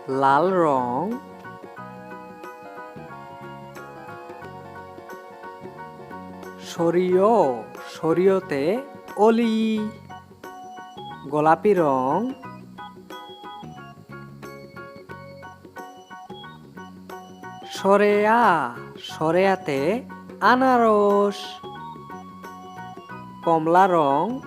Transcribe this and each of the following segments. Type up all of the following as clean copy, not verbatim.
লাল রং। সরিয়, সরিয়তে অলি, গোলাপি রং। সরেয়া, সরেয়াতে আনারস, কমলা রং।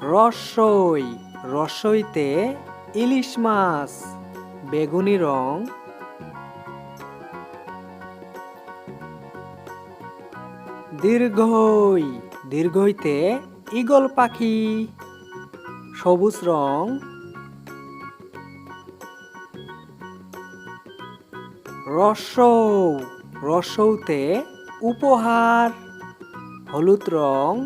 রসই, রসইতে ইলিশ মাছ, বেগুনি রং। দীর্ঘই, দীর্ঘইতে ঈগল পাখি, সবুজ রং। রসৌ, রসৌতে উপহার, হলুদ রং।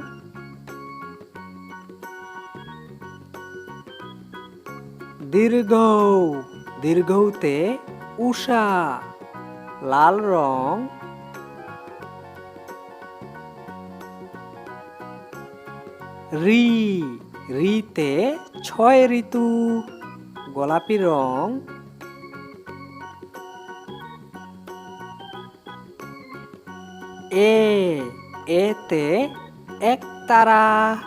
দীর্ঘ, দীর্ঘতে উষা, লাল রং। রি, রিতে 6 ঋতু, গোলাপি রং। এ, এতে একতারা,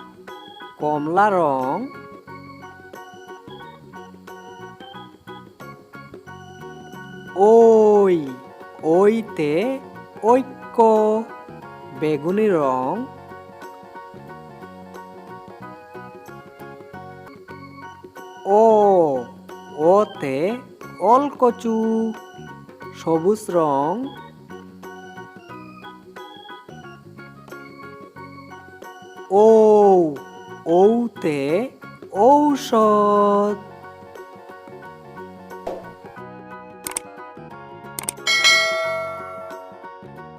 কমলা রং। ওই, ওইতে ঐক্য, বেগুনি রং। ও, ওতে ওলকচু, সবুজ রং। ও, ওতে ঔষধ,